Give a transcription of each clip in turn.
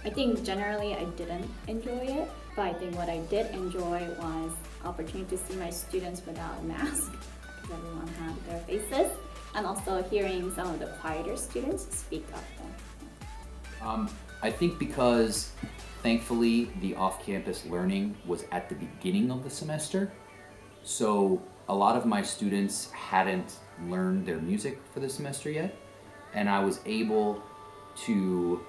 I think generally I didn't enjoy it, but I think what I did enjoy was opportunity to see my students without a mask, because everyone had their faces, and also hearing some of the quieter students speak up. I think because thankfully the off-campus learning was at the beginning of the semester, so a lot of my students hadn't learned their music for the semester yet, and I was able to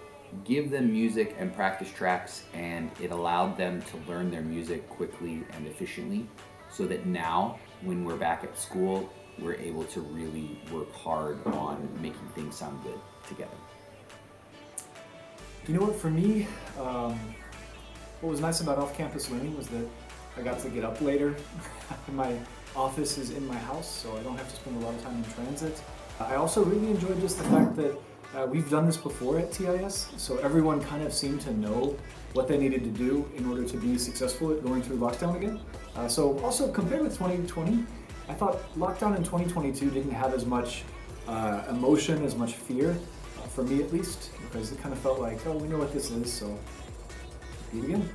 give them music and practice tracks, and it allowed them to learn their music quickly and efficiently, so that now when we're back at school we're able to really work hard on making things sound good together. You know what, for me, what was nice about off-campus learning was that I got to get up later. My office is in my house, so I don't have to spend a lot of time in transit. I also really enjoyed just the fact that we've done this before at TIS, so everyone kind of seemed to know what they needed to do in order to be successful at going through lockdown again. So also compared with 2020, I thought lockdown in 2022 didn't have as much emotion, as much fear, for me at least, because it kind of felt like, oh, we know what this is, so do it again.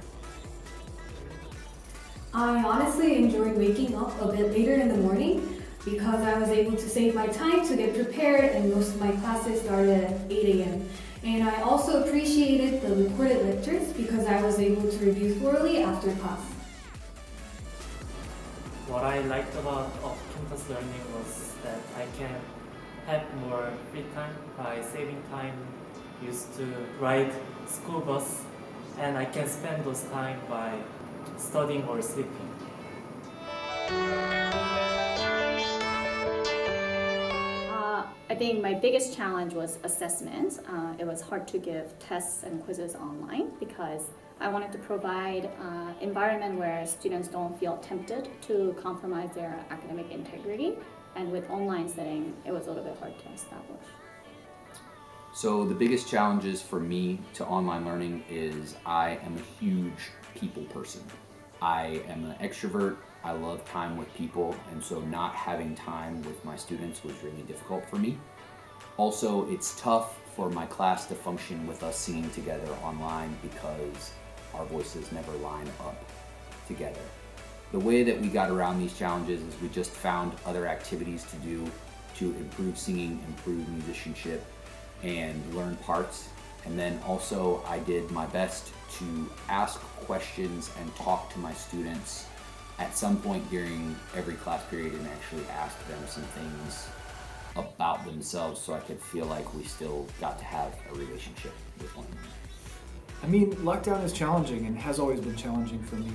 I honestly enjoyed waking up a bit later in the morning because I was able to save my time to get prepared, and most of my classes started at 8 a.m. And I also appreciated the recorded lectures because I was able to review thoroughly after class. What I liked about off-campus learning was that I can have more free time by saving time used to ride school bus, and I can spend those time by studying or sleeping. I think my biggest challenge was assessment. It was hard to give tests and quizzes online because I wanted to provide an environment where students don't feel tempted to compromise their academic integrity, and with online setting, it was a little bit hard to establish. So the biggest challenges for me to online learning is I am a huge people person. I am an extrovert, I love time with people, and so not having time with my students was really difficult for me. Also, it's tough for my class to function with us singing together online because our voices never line up together. The way that we got around these challenges is we just found other activities to do to improve singing, improve musicianship, and learn parts. And then also I did my best to ask questions and talk to my students at some point during every class period and actually ask them some things about themselves so I could feel like we still got to have a relationship with one another. I mean, lockdown is challenging and has always been challenging for me.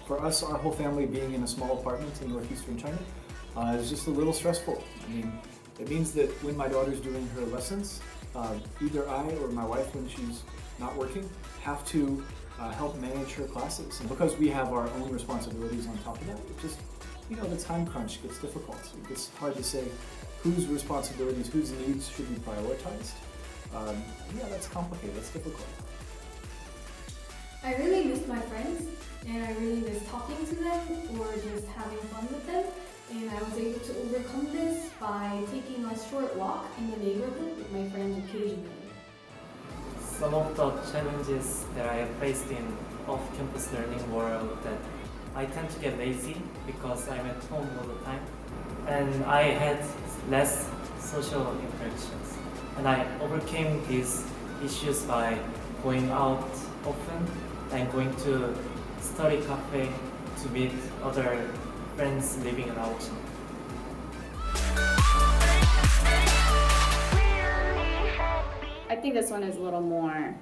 For us, our whole family being in a small apartment in northeastern China is just a little stressful. I mean, it means that when my daughter's doing her lessons, either I or my wife, when she's not working, have to help manage her classes. And because we have our own responsibilities on top of that, it just, you know, the time crunch gets difficult. It gets hard to say whose responsibilities, whose needs should be prioritized. Yeah, that's complicated, that's difficult. I really missed my friends, and I really missed talking to them or just having fun with them. And I was able to overcome this by taking a short walk in the neighborhood with my friends occasionally. Some of the challenges that I have faced in off-campus learning were that I tend to get lazy because I'm at home all the time, and I had less social interactions. And I overcame these issues by going out often and going to study cafe to meet other friends living in Aocheon. I think this one is a little more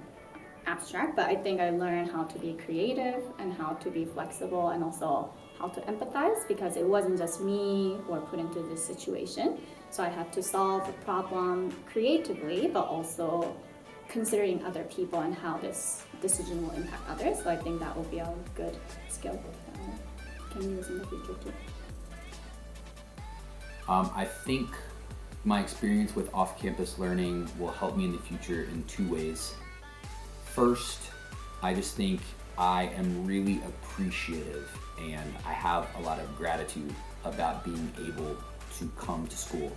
abstract, but I think I learned how to be creative and how to be flexible and also how to empathize, because it wasn't just me who were put into this situation. So I had to solve the problem creatively, but also considering other people and how this decision will impact others. So I think that will be a good skill that I can use in the future too. I think my experience with off-campus learning will help me in the future in two ways. First, I just think I am really appreciative and I have a lot of gratitude about being able to come to school.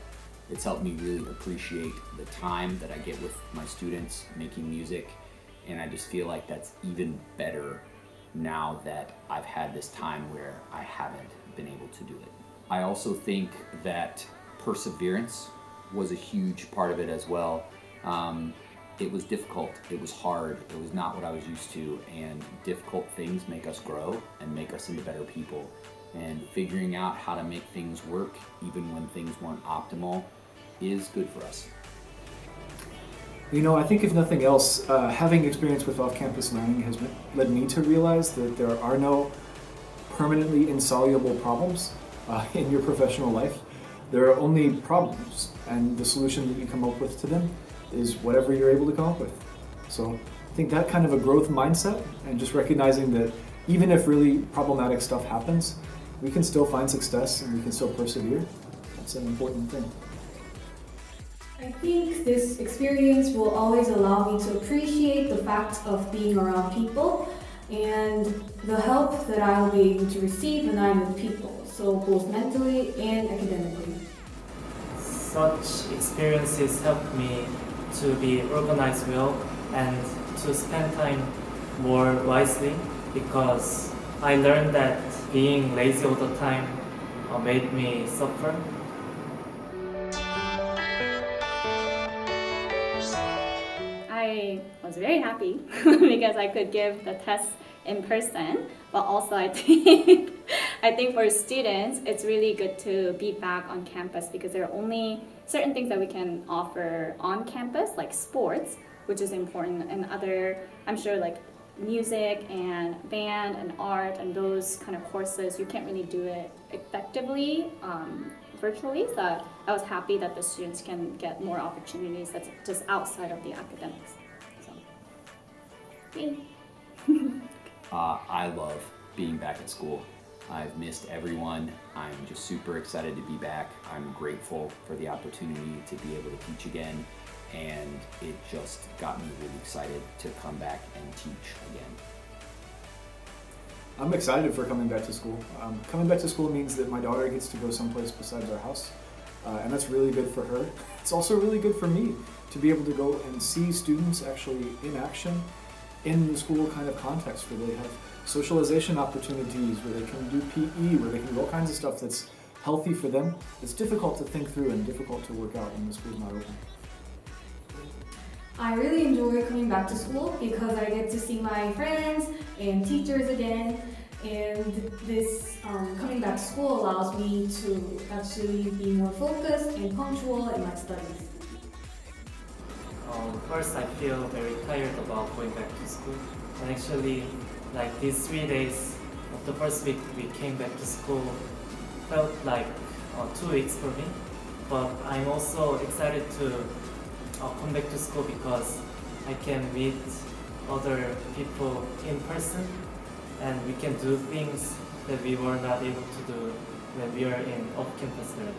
It's helped me really appreciate the time that I get with my students making music, and I just feel like that's even better now that I've had this time where I haven't been able to do it. I also think that perseverance was a huge part of it as well. It was difficult, it was hard, it was not what I was used to, and difficult things make us grow and make us into better people. And figuring out how to make things work, even when things weren't optimal, is good for us. You know, I think if nothing else, having experience with off-campus learning has led me to realize that there are no permanently insoluble problems in your professional life. There are only problems, and the solution that you come up with to them is whatever you're able to come up with. So I think that kind of a growth mindset, and just recognizing that even if really problematic stuff happens, we can still find success and we can still persevere. That's an important thing. I think this experience will always allow me to appreciate the fact of being around people and the help that I'll be able to receive when I'm with people, so both mentally and academically. Such experiences helped me to be organized well and to spend time more wisely, because I learned that being lazy all the time made me suffer. I was very happy because I could give the test in person, but also I think for students it's really good to be back on campus, because there are only certain things that we can offer on campus, like sports, which is important, and other, I'm sure, like music and band and art and those kind of courses, you can't really do it effectively virtually. So I was happy that the students can get more opportunities that's just outside of the academics. So, yay. I love being back at school. I've missed everyone. I'm just super excited to be back. I'm grateful for the opportunity to be able to teach again, and it just got me really excited to come back and teach again. I'm excited for coming back to school. Coming back to school means that my daughter gets to go someplace besides our house, and that's really good for her. It's also really good for me to be able to go and see students actually in action in the school kind of context, where they have socialization opportunities, where they can do PE, where they can do all kinds of stuff that's healthy for them. It's difficult to think through and difficult to work out when the school's not open. I really enjoy coming back to school because I get to see my friends and teachers again, and this coming back to school allows me to actually be more focused and punctual in my studies. First, I feel very tired about going back to school, and actually, like these 3 days of the first week we came back to school felt like 2 weeks for me. But I'm also excited to come back to school because I can meet other people in person, and we can do things that we were not able to do when we are in off-campus learning.